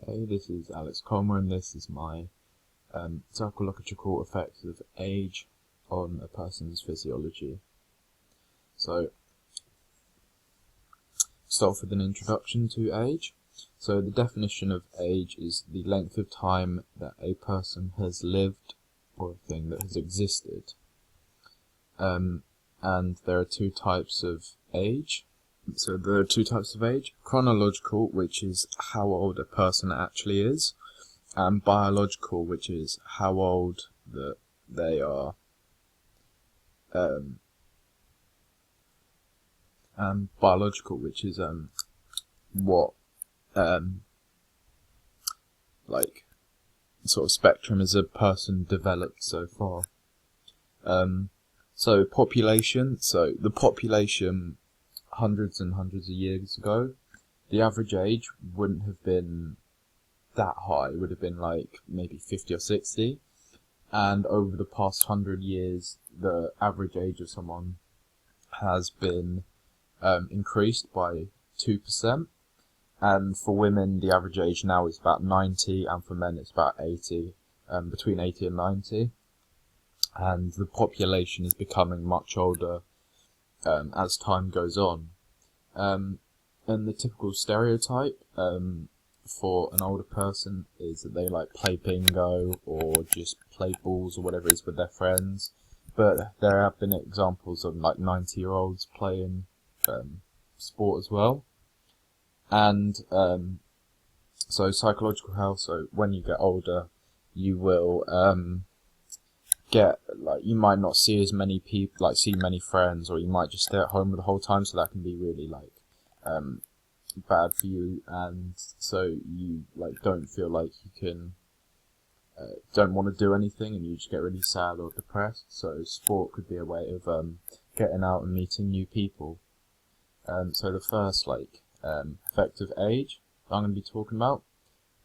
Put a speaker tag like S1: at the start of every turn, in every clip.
S1: Hey, this is Alex Comer, and this is my psychological effects of age on a person's physiology. So, start off with an introduction to age. So, the definition of age is the length of time that a person has lived or a thing that has existed. And there are two types of age. So there are two types of age: chronological, which is how old a person actually is, and biological, which is how old that they are. And biological, which is what like sort of spectrum as a person developed so far. So population. So the population hundreds and hundreds of years ago, the average age wouldn't have been that high. It would have been like maybe 50 or 60. And over the past 100 years, the average age of someone has been increased by 2%. And for women, the average age now is about 90, and for men, it's about 80, between 80 and 90. And the population is becoming much older as time goes on. And the typical stereotype for an older person is that they like play bingo or just play balls or whatever it is with their friends. But there have been examples of like 90-year-olds playing sport as well. And so psychological health, so when you get older, you will get, like, you might not see as many people, like see many friends, or you might just stay at home the whole time, so that can be really like bad for you, and so you like don't feel like you can don't want to do anything, and you just get really sad or depressed. So sport could be a way of getting out and meeting new people. So the first effect of age that I'm going to be talking about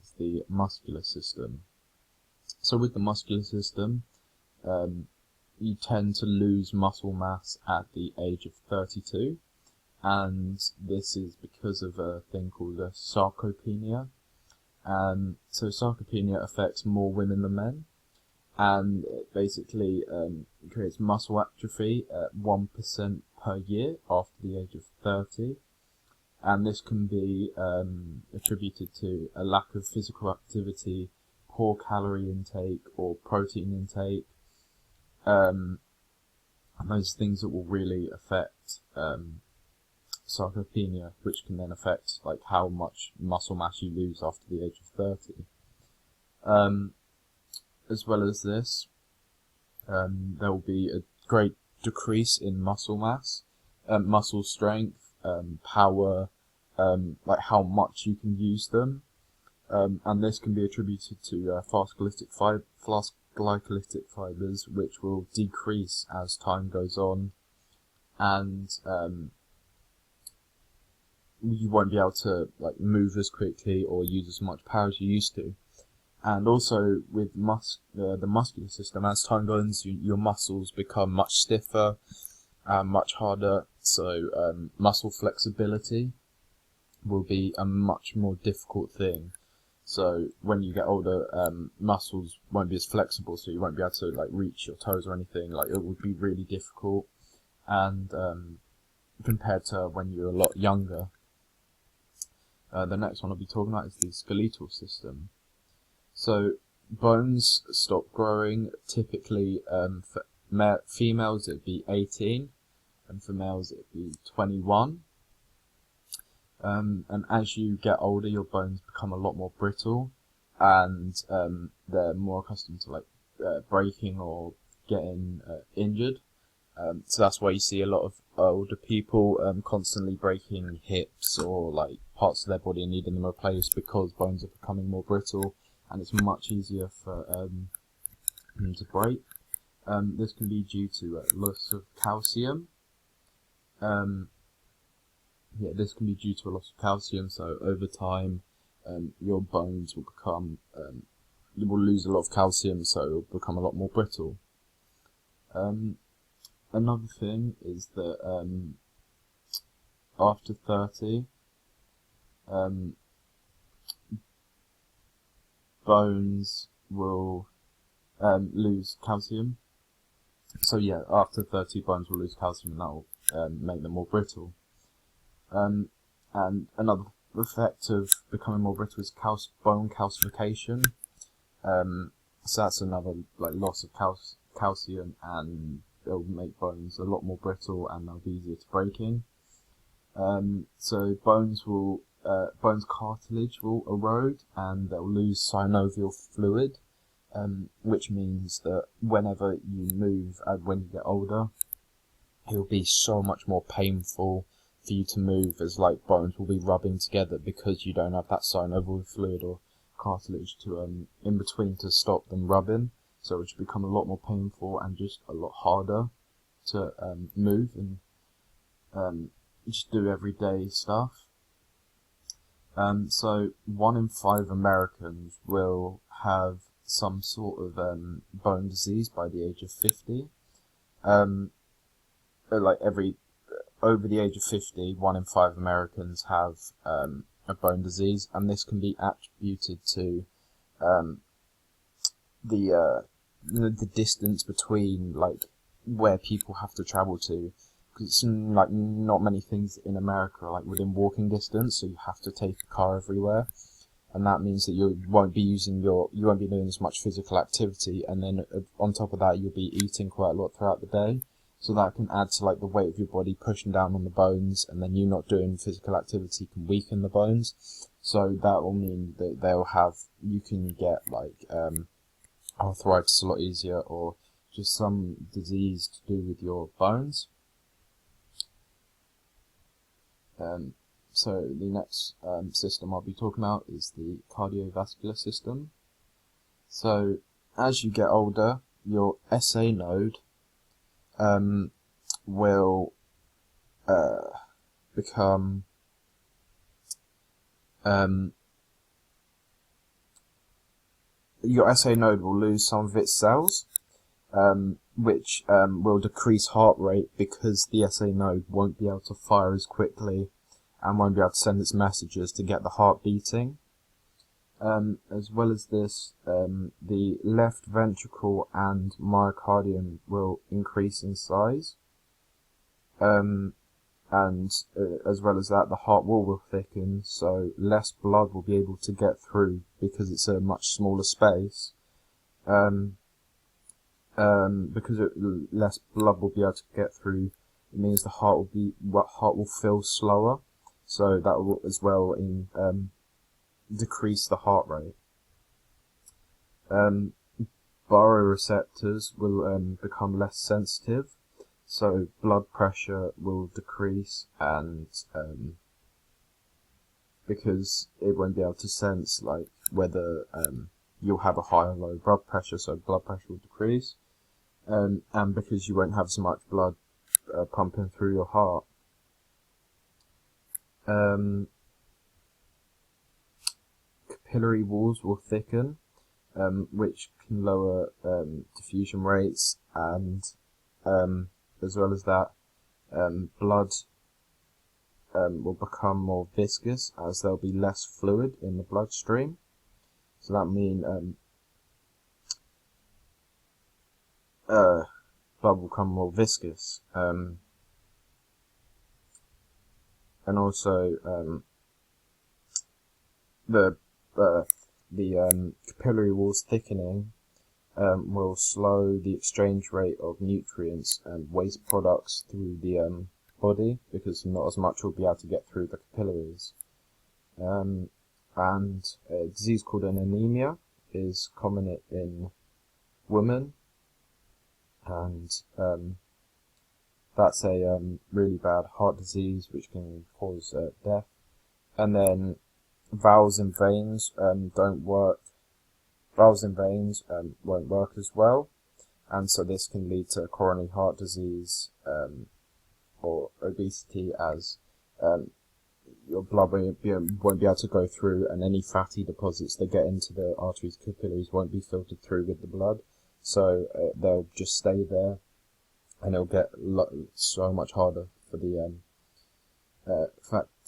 S1: is the muscular system. So with the muscular system, you tend to lose muscle mass at the age of 32, and this is because of a thing called sarcopenia. So sarcopenia affects more women than men, and it basically creates muscle atrophy at 1% per year after the age of 30. And this can be attributed to a lack of physical activity, poor calorie intake or protein intake, and those things that will really affect sarcopenia, which can then affect like how much muscle mass you lose after the age of 30. As well as this, there will be a great decrease in muscle mass, muscle strength, power, like how much you can use them, and this can be attributed to fast glycolytic fibers, which will decrease as time goes on, and you won't be able to like move as quickly or use as much power as you used to. And also with the muscular system, as time goes on, your muscles become much stiffer and much harder. So muscle flexibility will be a much more difficult thing. So when you get older, muscles won't be as flexible, so you won't be able to like reach your toes or anything. Like it would be really difficult, and compared to when you're a lot younger. The next one I'll be talking about is the skeletal system. So bones stop growing typically for females it'd be 18, and for males it'd be 21. And as you get older, your bones become a lot more brittle, and they're more accustomed to breaking or getting injured. So that's why you see a lot of older people constantly breaking hips or like parts of their body and needing them replaced, because bones are becoming more brittle and it's much easier for them to break. This can be due to loss of calcium. This can be due to a loss of calcium. So over time, your bones will become, you will lose a lot of calcium, so it will become a lot more brittle. Another thing is that after 30, bones will lose calcium. So yeah, after 30, bones will lose calcium, and that will make them more brittle. And another effect of becoming more brittle is bone calcification. So that's another loss of calcium, and it'll make bones a lot more brittle, and they'll be easier to break in. So bones cartilage will erode, and they'll lose synovial fluid, which means that whenever you move, when you get older, it'll be so much more painful for you to move, as bones will be rubbing together because you don't have that synovial fluid or cartilage to in between to stop them rubbing. So it will become a lot more painful and just a lot harder to move and just do everyday stuff. So 1 in 5 Americans will have some sort of bone disease by the age of 50. Over the age of 50, 1 in 5 Americans have a bone disease, and this can be attributed to the distance between where people have to travel to, because it's not many things in America are within walking distance, so you have to take a car everywhere, and that means that you won't be doing as much physical activity, and then on top of that you'll be eating quite a lot throughout the day. So that can add to the weight of your body pushing down on the bones, and then you not doing physical activity can weaken the bones. So that will mean that you can get arthritis a lot easier, or just some disease to do with your bones. So the next system I'll be talking about is the cardiovascular system. So as you get older, your SA node will become your SA node will lose some of its cells, which will decrease heart rate because the SA node won't be able to fire as quickly and won't be able to send its messages to get the heart beating. As well as this, the left ventricle and myocardium will increase in size, and as well as that, the heart wall will thicken, so less blood will be able to get through because it's a much smaller space. Because less blood will be able to get through, it means the heart will fill slower, so that will as well decrease the heart rate. Baroreceptors will become less sensitive, so blood pressure will decrease, and because it won't be able to sense whether you'll have a high or low blood pressure, so blood pressure will decrease, and because you won't have so much blood pumping through your heart. Capillary walls will thicken, which can lower diffusion rates, and as well as that, blood will become more viscous as there'll be less fluid in the bloodstream. So that means blood will become more viscous, and also the capillary walls thickening will slow the exchange rate of nutrients and waste products through the body, because not as much will be able to get through the capillaries. And a disease called an anemia is common in women, and that's a really bad heart disease which can cause death. And then valves and veins don't work. Valves and veins won't work as well, and so this can lead to coronary heart disease or obesity, as your blood won't be able to go through, and any fatty deposits that get into the arteries, capillaries won't be filtered through with the blood, so they'll just stay there, and it'll get so much harder for the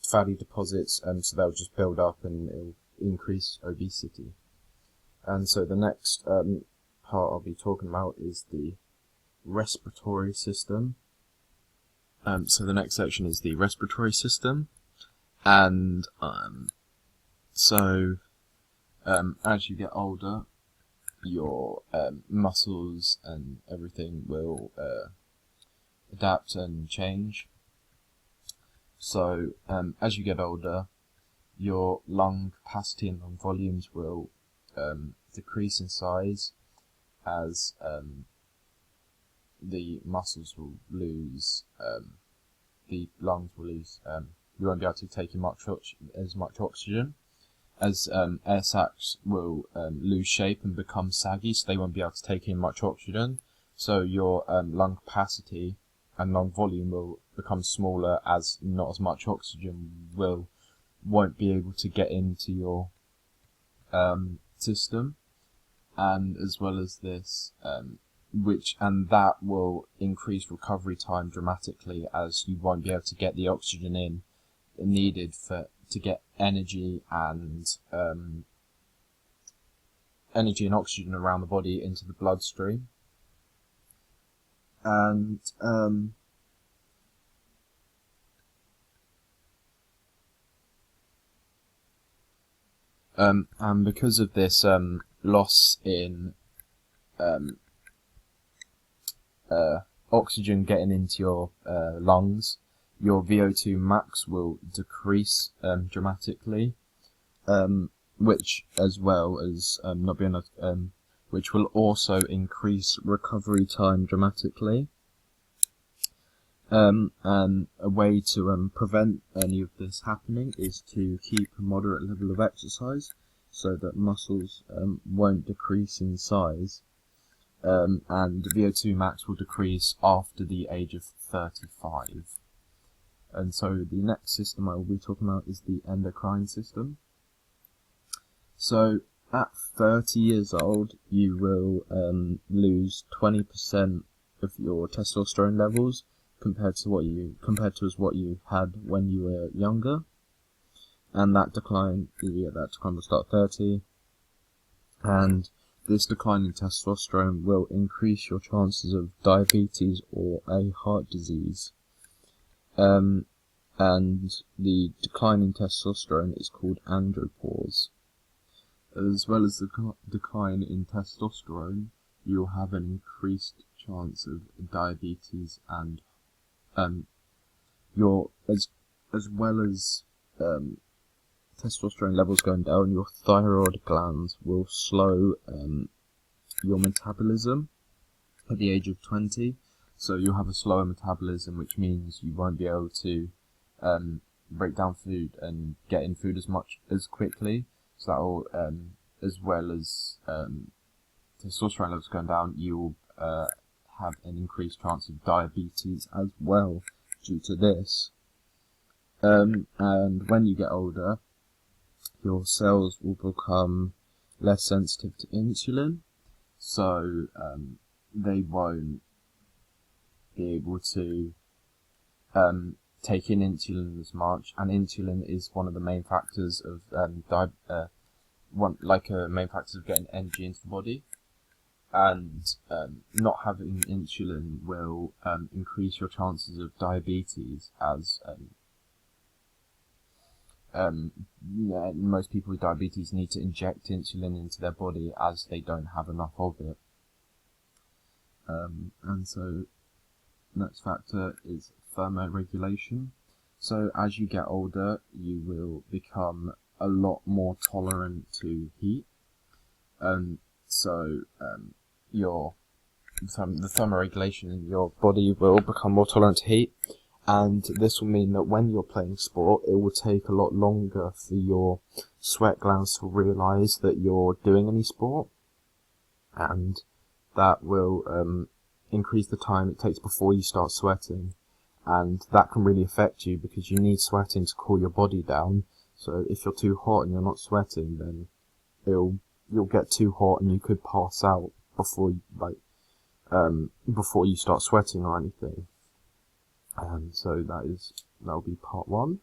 S1: fatty deposits, and so they'll just build up and it'll increase obesity. And so the next part I'll be talking about is the respiratory system. So the next section is the respiratory system, and as you get older, your muscles and everything will adapt and change. So as you get older, your lung capacity and lung volumes will decrease in size as the muscles will lose, the lungs will lose, you won't be able to take in as much oxygen, as air sacs will lose shape and become saggy, so they won't be able to take in much oxygen. So your lung capacity and lung volume will become smaller, as not as much oxygen won't be able to get into your system. And as well as this, that will increase recovery time dramatically, as you won't be able to get the oxygen in needed to get energy and oxygen around the body into the bloodstream. And because of this loss in oxygen getting into your lungs, your VO2 max will decrease dramatically, which as well as not being which will also increase recovery time dramatically. And a way to prevent any of this happening is to keep a moderate level of exercise, so that muscles won't decrease in size, and VO2 max will decrease after the age of 35. And so the next system I will be talking about is the endocrine system. So at 30 years old, you will lose 20% of your testosterone levels compared to what you had when you were younger, and that decline will start at 30. And this decline in testosterone will increase your chances of diabetes or a heart disease. And the decline in testosterone is called andropause. As well as the decline in testosterone, you'll have an increased chance of diabetes, and as well as testosterone levels going down, your thyroid glands will slow your metabolism at the age of 20. So you'll have a slower metabolism, which means you won't be able to break down food and get in food as quickly. So that will, as well as testosterone levels going down, you'll have an increased chance of diabetes as well due to this. And when you get older, your cells will become less sensitive to insulin, so they won't be able to take in insulin as much. And insulin is one of the main factors of main factors of getting energy into the body. And not having insulin will increase your chances of diabetes, as most people with diabetes need to inject insulin into their body, as they don't have enough of it. And so next factor is thermoregulation. So as you get older, you will become a lot more tolerant to heat. The thermoregulation in your body will become more tolerant to heat, and this will mean that when you're playing sport, it will take a lot longer for your sweat glands to realise that you're doing any sport, and that will increase the time it takes before you start sweating, and that can really affect you because you need sweating to cool your body down. So if you're too hot and you're not sweating, then you'll get too hot and you could pass out before you start sweating or anything. So that'll be part 1.